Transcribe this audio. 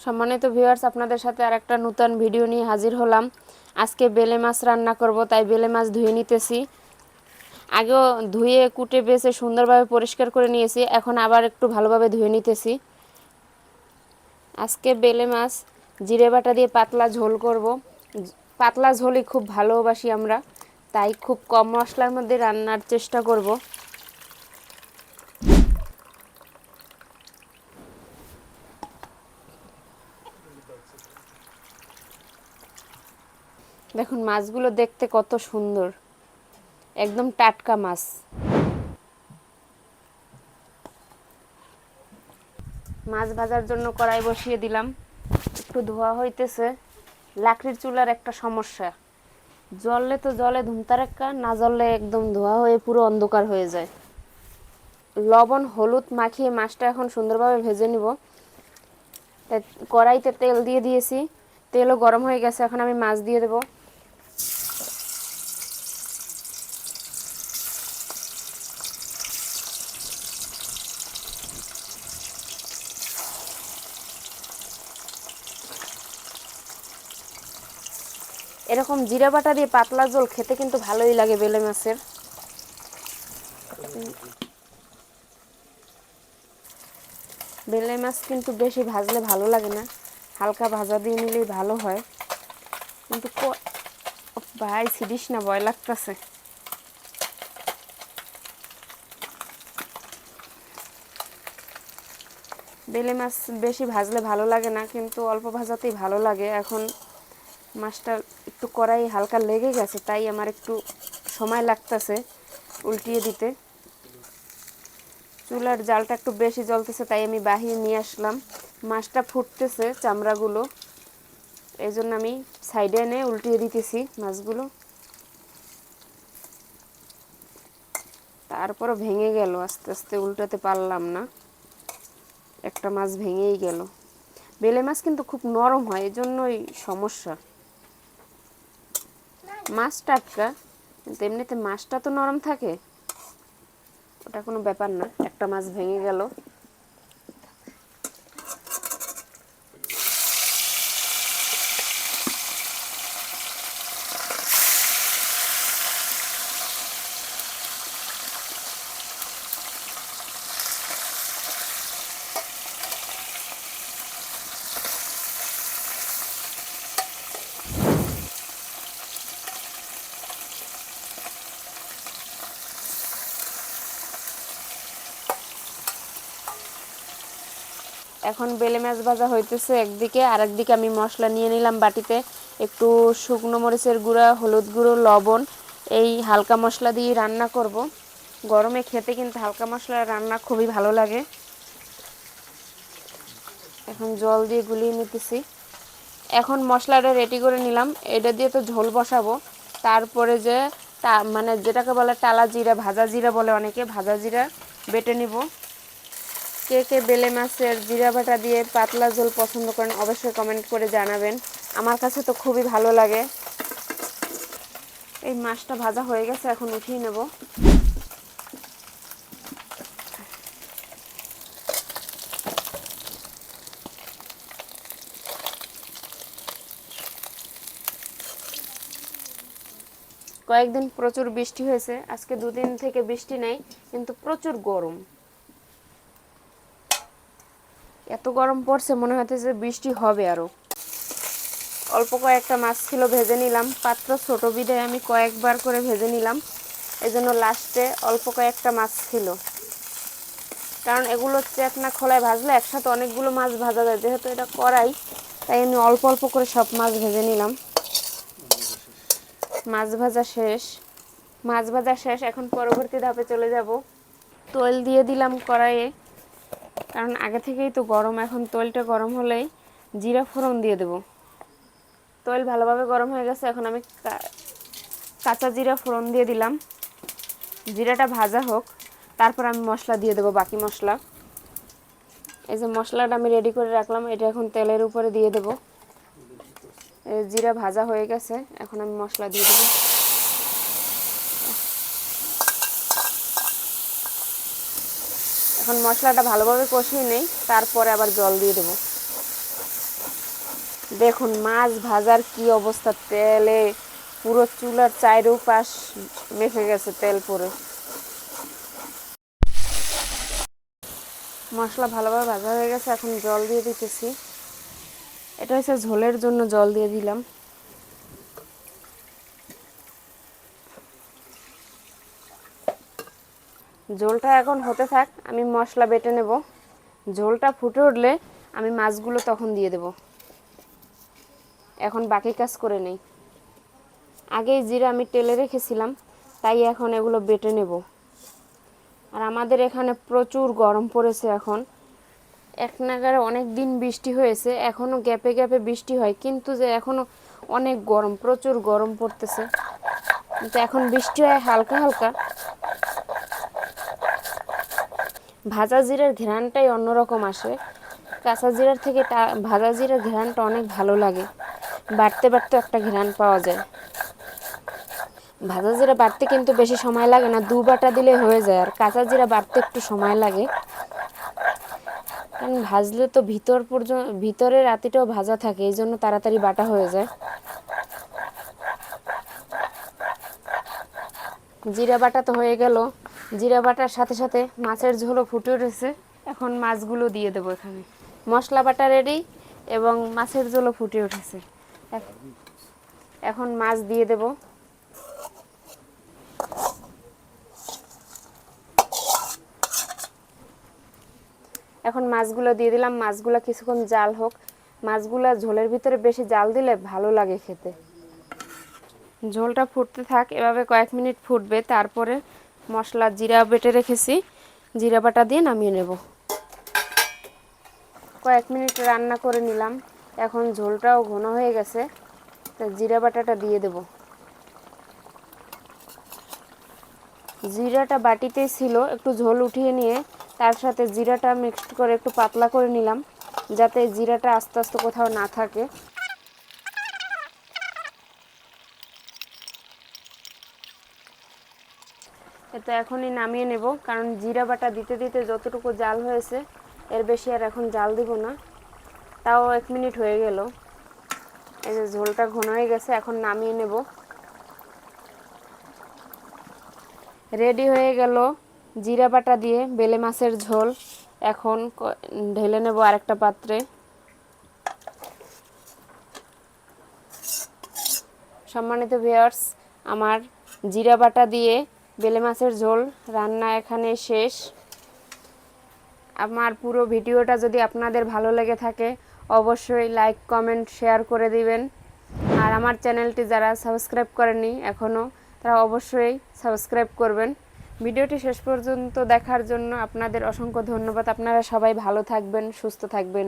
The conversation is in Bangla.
সম্মানিত ভিউয়ার্স, আপনাদের সাথে আরেকটা নতুন ভিডিও নিয়ে হাজির হলাম। আজকে বেলে মাছ রান্না করব, তাই বেলে মাছ ধুয়ে নিতেছি। আগেও ধুয়ে কুটে বেছে সুন্দরভাবে পরিষ্কার করে নিয়েছি, এখন আবার একটু ভালোভাবে ধুয়ে নিতেছি। আজকে বেলে মাছ জিরে বাটা দিয়ে পাতলা ঝোল করব। পাতলা ঝোলই খুব ভালোবাসি আমরা, তাই খুব কম মশলার মধ্যে রান্নার চেষ্টা করব। দেখুন মাছগুলো দেখতে কত সুন্দর, একদম টাটকা মাছ। মাছ ভাজার জন্য কড়াই বসিয়ে দিলাম, একটু ধোয়া হইতেছে। লাকড়ির চুলার একটা সমস্যা, জ্বললে তো জলে ধুমতারাক্কা, না জ্বললে একদম ধোয়া হয়ে পুরো অন্ধকার হয়ে যায়। লবণ হলুদ মাখিয়ে মাছটা এখন সুন্দরভাবে ভেজে নিব। তাই কড়াইতে তেল দিয়ে দিয়েছি, তেলও গরম হয়ে গেছে, এখন আমি মাছ দিয়ে দেব। এরকম জিরা বাটা দিয়ে পাতলা ঝোল খেতে কিন্তু ভালোই লাগে বেলে মাছের। বেলে মাছ কিন্তু বেশি ভাজলে ভালো লাগে না, হালকা ভাজা দিয়ে নিলেই ভালো হয়। কিন্তু ভাই ছিড়িস না, ভয় লাগতেছে। বেলে মাছ বেশি ভাজলে ভালো লাগে না, কিন্তু অল্প ভাজাতেই ভালো লাগে। এখন মাছটা একটু কড়াই হালকা লেগে গেছে, তাই আমার একটু সময় লাগতেছে উল্টিয়ে দিতে। চুলার জালটা একটু বেশি জ্বলতেছে, তাই আমি বাহিরে নিয়ে আসলাম। মাছটা ফুটতেছে চামড়াগুলো, এই জন্য আমি সাইডে এনে উল্টিয়ে দিতেছি মাছগুলো। তারপরও ভেঙে গেল, আস্তে আস্তে উল্টাতে পারলাম না, একটা মাছ ভেঙেই গেল। বেলে মাছ কিন্তু খুব নরম হয়, এজন্যই সমস্যা। মাছ টাটকা, কিন্তু এমনিতে মাছটা তো নরম থাকে, ওটা কোনো ব্যাপার না। একটা মাছ ভেঙে গেল। এখন বেলে মাছ ভাজা হইতেছে একদিকে, আর একদিকে আমি মশলা নিয়ে নিলাম বাটিতে। একটু শুকনো মরিচের গুঁড়া, হলুদ গুঁড়ো, লবণ, এই হালকা মশলা দিয়ে রান্না করব। গরমে খেতে কিন্তু হালকা মশলা রান্না খুবই ভালো লাগে। এখন জল দিয়ে গুলিয়ে নিতেছি। এখন মশলাটা রেডি করে নিলাম, এটা দিয়ে তো ঝোল বসাবো। তারপরে যে মানে যেটাকে বলে টালা জিরা, ভাজা জিরা বলে অনেকে, ভাজা জিরা বেটে নিব। কে কে বেলে মাছের জিরা বাটা দিয়ে পাতলা ঝোল পছন্দ করেন অবশ্যই কমেন্ট করে জানাবেন। আমার কাছে তো খুবই ভালো লাগে। এই মাছটা ভাজা হয়ে গেছে, এখন উঠিয়ে নেব। কয়েকদিন প্রচুর বৃষ্টি হয়েছে, আজকে দুদিন থেকে বৃষ্টি নেই, কিন্তু প্রচুর গরম। এত গরম পড়ছে মনে হচ্ছে বৃষ্টি হবে আরো। অল্প কয়েকটা মাছ ছিল, ভেজে নিলাম। পাত্র ছোট বিধায় আমি কয়েকবার করে ভেজে নিলাম, এজন্য লাস্টে অল্প কয়েকটা মাছ ছিল। কারণ এগুলো চেতনা খোলায় ভাজলে একসাথে অনেকগুলো মাছ ভাজা যায়, যেহেতু এটা কড়াই, তাই আমি অল্প অল্প করে সব মাছ ভেজে নিলাম। মাছ ভাজা শেষ। মাছ ভাজা শেষ, এখন পরবর্তী ধাপে চলে যাব। তেল দিয়ে দিলাম কড়াইয়ে, কারণ আগে থেকেই তো গরম। এখন তেলটা গরম হলেই জিরা ফোড়ন দিয়ে দেব। তেল ভালোভাবে গরম হয়ে গেছে, এখন আমি কাঁচা জিরা ফোড়ন দিয়ে দিলাম। জিরাটা ভাজা হোক, তারপর আমি মশলা দিয়ে দেবো, বাকি মশলা। এই যে মশলাটা আমি রেডি করে রাখলাম, এটা এখন তেলের উপরে দিয়ে দেব। জিরা ভাজা হয়ে গেছে, এখন আমি মশলা দিয়ে দেবো। এখন মশলাটা ভালোভাবে কষিয়ে নেই, তারপরে আবার জল দিয়ে দেবো। দেখুন মাছ ভাজার কি অবস্থা, তেলে পুরো চুলার চারপাশ মেখে গেছে তেল পুরো। মশলা ভালোভাবে ভাজা হয়ে গেছে, এখন জল দিয়ে দিতেছি। এটা হচ্ছে ঝোলের জন্য জল দিয়ে দিলাম। ঝোলটা এখন হতে থাক, আমি মশলা বেটে নেব। ঝোলটা ফুটে উঠলে আমি মাছগুলো তখন দিয়ে দেব। এখন বাকি কাজ করে নেই। আগেই জিরা আমি টেলে রেখেছিলাম, তাই এখন এগুলো বেটে নেব। আর আমাদের এখানে প্রচুর গরম পড়েছে এখন। এক নাগারে অনেক দিন বৃষ্টি হয়েছে, এখনও গ্যাপে গ্যাপে বৃষ্টি হয়, কিন্তু যে এখনও অনেক গরম, প্রচুর গরম পড়তেছে। কিন্তু এখন বৃষ্টি হয় হালকা হালকা। ভাজা জিরার ঘ্রাণটাই অন্যরকম আসে, কাঁচা জিরার থেকে ভাজা জিরার ঘ্রাণটা অনেক ভালো লাগে। বাড়তে বাড়তে একটা ঘ্রাণ পাওয়া যায়। ভাজা জিরা বাড়তে কিন্তু বেশি সময় লাগে না, 2 বাটা দিলে হয়ে যায়। আর কাঁচা জিরা বাড়তে একটু সময় লাগে, কারণ ভাজলে তো ভিতর পর্যন্ত, ভিতরের আতিটাও ভাজা থাকে, এই জন্য তাড়াতাড়ি বাটা হয়ে যায়। জিরা বাটা তো হয়ে গেল। জিরা বাটার সাথে সাথে মাছের ঝোলও ফুটে উঠেছে। এখন মাছগুলো দিয়ে দেবো এখানে। মশলা বাটা রেডি এবং মাছের ঝোলও ফুটে উঠেছে। এখন মাছ দিয়ে দেব। এখন মাছগুলো দিয়ে দিলাম। মাছগুলো কিছুক্ষণ জাল হোক। মাছগুলো ঝোলের ভিতরে বেশি জাল দিলে ভালো লাগে খেতে। ঝোলটা ফুটতে থাক, এভাবে কয়েক মিনিট ফুটবে। তারপরে মশলা জিরা বেটে রেখেছি, জিরা বাটা দিয়ে নামিয়ে নেব। কয়েক মিনিট রান্না করে নিলাম, এখন ঝোলটাও ঘন হয়ে গেছে, তাই জিরা বাটাটা দিয়ে দেব। জিরাটা বাটিতেই ছিল, একটু ঝোল উঠিয়ে নিয়ে তার সাথে জিরাটা মিক্সড করে একটু পাতলা করে নিলাম, যাতে জিরাটা আস্তে আস্তে কোথাও না থাকে। এটা এখনই নামিয়ে নেব, কারণ জিরা বাটা দিতে দিতে যতটুকু জাল হয়েছে এর বেশি আর এখন জাল দিব না। তাও 1 মিনিট হয়ে গেল। এই যে ঝোলটা ঘন হয়ে গেছে, এখন নামিয়ে নেব। রেডি হয়ে গেল জিরা বাটা দিয়ে বেলে মাছের ঝোল। এখন ঢেলে নেব আরেকটা পাত্রে। সম্মানিত ভিউয়ার্স, আমার জিরা বাটা দিয়ে বেলে মাছের ঝোল রান্না এখানে শেষ। আমার পুরো ভিডিওটা যদি আপনাদের ভালো লেগে থাকে অবশ্যই লাইক কমেন্ট শেয়ার করে দিবেন। আর আমার চ্যানেলটি যারা সাবস্ক্রাইব করেননি এখনও, তারা অবশ্যই সাবস্ক্রাইব করবেন। ভিডিওটি শেষ পর্যন্ত দেখার জন্য আপনাদের অসংখ্য ধন্যবাদ। আপনারা সবাই ভালো থাকবেন, সুস্থ থাকবেন।